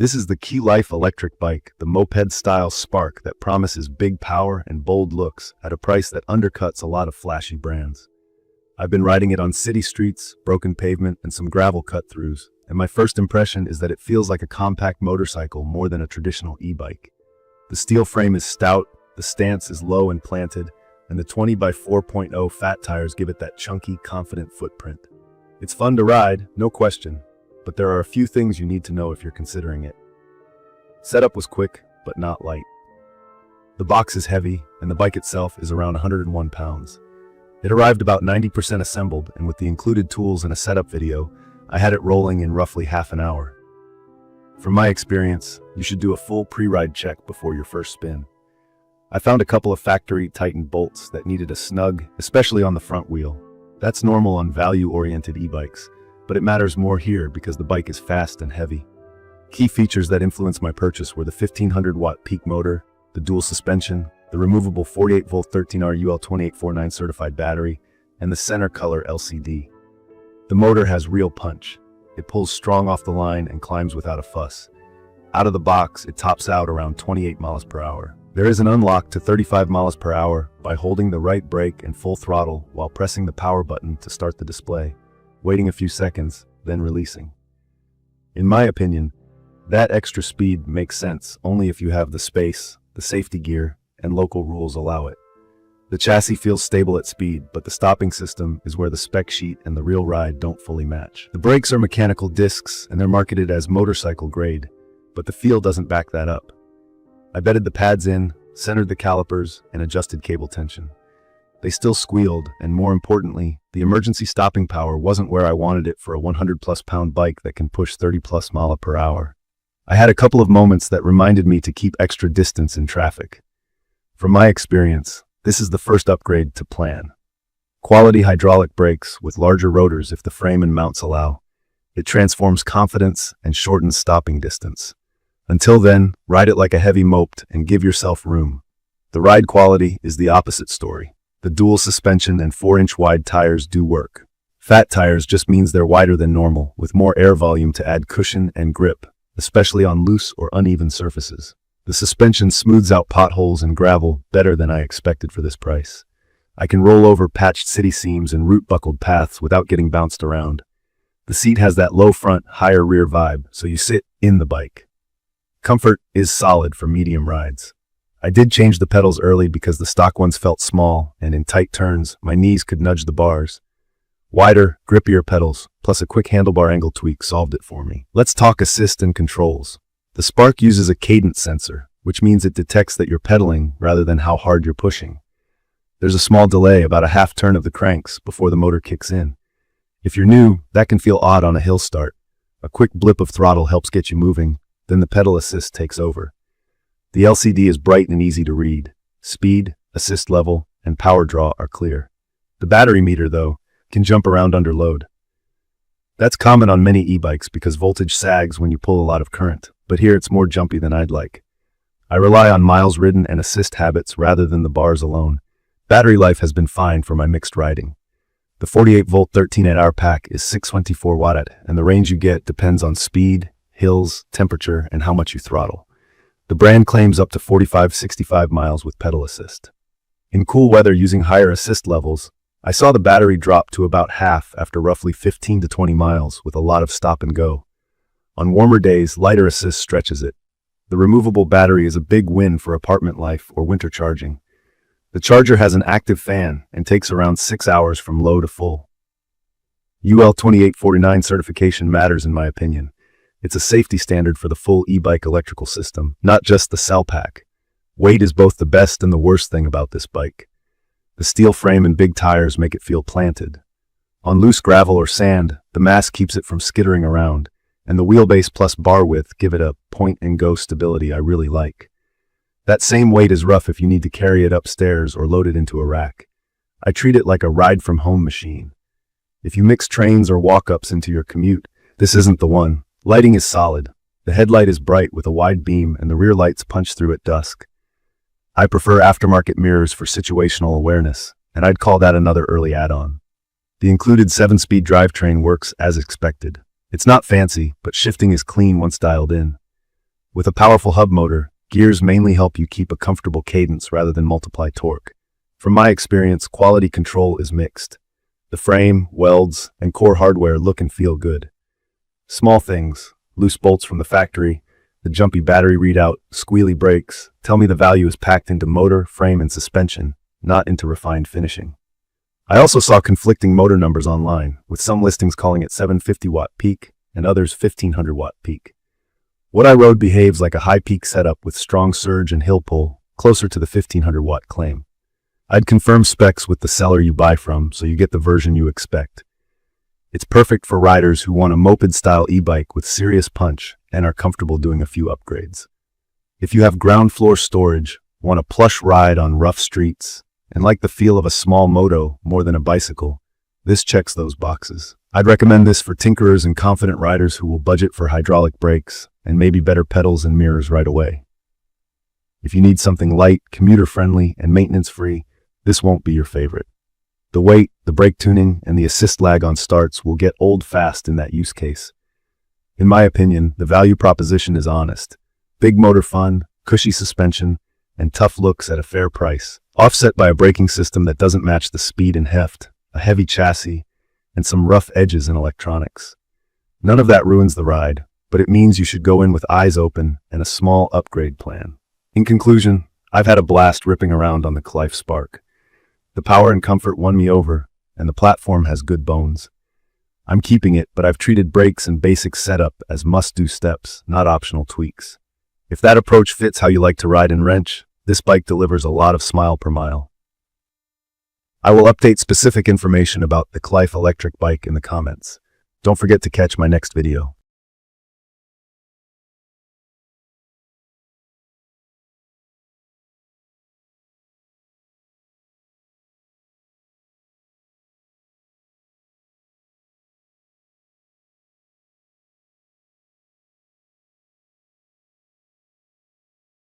This is the Qlife Electric Bike, the moped-style spark that promises big power and bold looks at a price that undercuts a lot of flashy brands. I've been riding it on city streets, broken pavement, and some gravel cut-throughs, and my first impression is that it feels like a compact motorcycle more than a traditional e-bike. The steel frame is stout, the stance is low and planted, and the 20 by 4.0 fat tires give it that chunky, confident footprint. It's fun to ride, no question, but there are a few things you need to know if you're considering it. Setup was quick, but not light. The box is heavy, and the bike itself is around 101 pounds. It arrived about 90% assembled, and with the included tools and a setup video, I had it rolling in roughly half an hour. From my experience, you should do a full pre-ride check before your first spin. I found a couple of factory-tightened bolts that needed a snug, especially on the front wheel. That's normal on value-oriented e-bikes, but it matters more here because the bike is fast and heavy. Key features that influenced my purchase were the 1500-watt peak motor, the dual suspension, the removable 48-volt 13R UL2849 certified battery, and the center color LCD. The motor has real punch. It pulls strong off the line and climbs without a fuss. Out of the box, it tops out around 28 miles per hour. There is an unlock to 35 miles per hour by holding the right brake and full throttle while pressing the power button to start the display, waiting a few seconds, then releasing. In my opinion, that extra speed makes sense only if you have the space, the safety gear, and local rules allow it. The chassis feels stable at speed, but the stopping system is where the spec sheet and the real ride don't fully match. The brakes are mechanical discs and they're marketed as motorcycle grade, but the feel doesn't back that up. I bedded the pads in, centered the calipers, and adjusted cable tension. They still squealed, and more importantly, the emergency stopping power wasn't where I wanted it for a 100+ pound bike that can push 30+ miles per hour. I had a couple of moments that reminded me to keep extra distance in traffic. From my experience, this is the first upgrade to plan. Quality hydraulic brakes with larger rotors if the frame and mounts allow. It transforms confidence and shortens stopping distance. Until then, ride it like a heavy moped and give yourself room. The ride quality is the opposite story. The dual suspension and 4-inch wide tires do work. Fat tires just means they're wider than normal, with more air volume to add cushion and grip, especially on loose or uneven surfaces. The suspension smooths out potholes and gravel better than I expected for this price. I can roll over patched city seams and root-buckled paths without getting bounced around. The seat has that low front, higher rear vibe, so you sit in the bike. Comfort is solid for medium rides. I did change the pedals early because the stock ones felt small, and in tight turns, my knees could nudge the bars. Wider, grippier pedals, plus a quick handlebar angle tweak solved it for me. Let's talk assist and controls. The Spark uses a cadence sensor, which means it detects that you're pedaling rather than how hard you're pushing. There's a small delay, about a half turn of the cranks, before the motor kicks in. If you're new, that can feel odd on a hill start. A quick blip of throttle helps get you moving, then the pedal assist takes over. The LCD is bright and easy to read. Speed, assist level, and power draw are clear. The battery meter, though, can jump around under load. That's common on many e-bikes because voltage sags when you pull a lot of current, but here it's more jumpy than I'd like. I rely on miles ridden and assist habits rather than the bars alone. Battery life has been fine for my mixed riding. The 48-volt 13Ah pack is 624 watt, and the range you get depends on speed, hills, temperature, and how much you throttle. The brand claims up to 45-65 miles with pedal assist. In cool weather using higher assist levels, I saw the battery drop to about half after roughly 15 to 20 miles with a lot of stop and go. On warmer days, lighter assist stretches it. The removable battery is a big win for apartment life or winter charging. The charger has an active fan and takes around 6 hours from low to full. UL2849 certification matters in my opinion. It's a safety standard for the full e-bike electrical system, not just the cell pack. Weight is both the best and the worst thing about this bike. The steel frame and big tires make it feel planted. On loose gravel or sand, the mass keeps it from skittering around, and the wheelbase plus bar width give it a point-and-go stability I really like. That same weight is rough if you need to carry it upstairs or load it into a rack. I treat it like a ride-from-home machine. If you mix trains or walk-ups into your commute, this isn't the one. Lighting is solid. The headlight is bright with a wide beam and the rear lights punch through at dusk. I prefer aftermarket mirrors for situational awareness, and I'd call that another early add-on. The included 7-speed drivetrain works as expected. It's not fancy, but shifting is clean once dialed in. With a powerful hub motor, gears mainly help you keep a comfortable cadence rather than multiply torque. From my experience, quality control is mixed. The frame, welds, and core hardware look and feel good. Small things, loose bolts from the factory, the jumpy battery readout, squealy brakes, tell me the value is packed into motor, frame, and suspension, not into refined finishing. I also saw conflicting motor numbers online, with some listings calling it 750-watt peak and others 1500-watt peak. What I rode behaves like a high-peak setup with strong surge and hill pull, closer to the 1500-watt claim. I'd confirm specs with the seller you buy from so you get the version you expect. It's perfect for riders who want a moped-style e-bike with serious punch and are comfortable doing a few upgrades. If you have ground floor storage, want a plush ride on rough streets, and like the feel of a small moto more than a bicycle, this checks those boxes. I'd recommend this for tinkerers and confident riders who will budget for hydraulic brakes and maybe better pedals and mirrors right away. If you need something light, commuter-friendly, and maintenance-free, this won't be your favorite. The weight, the brake tuning, and the assist lag on starts will get old fast in that use case. In my opinion, the value proposition is honest. Big motor fun, cushy suspension, and tough looks at a fair price, offset by a braking system that doesn't match the speed and heft, a heavy chassis, and some rough edges in electronics. None of that ruins the ride, but it means you should go in with eyes open and a small upgrade plan. In conclusion, I've had a blast ripping around on the Qlife Spark. The power and comfort won me over, and the platform has good bones. I'm keeping it, but I've treated brakes and basic setup as must-do steps, not optional tweaks. If that approach fits how you like to ride and wrench, this bike delivers a lot of smile per mile. I will update specific information about the Qlife Electric Bike in the comments. Don't forget to catch my next video.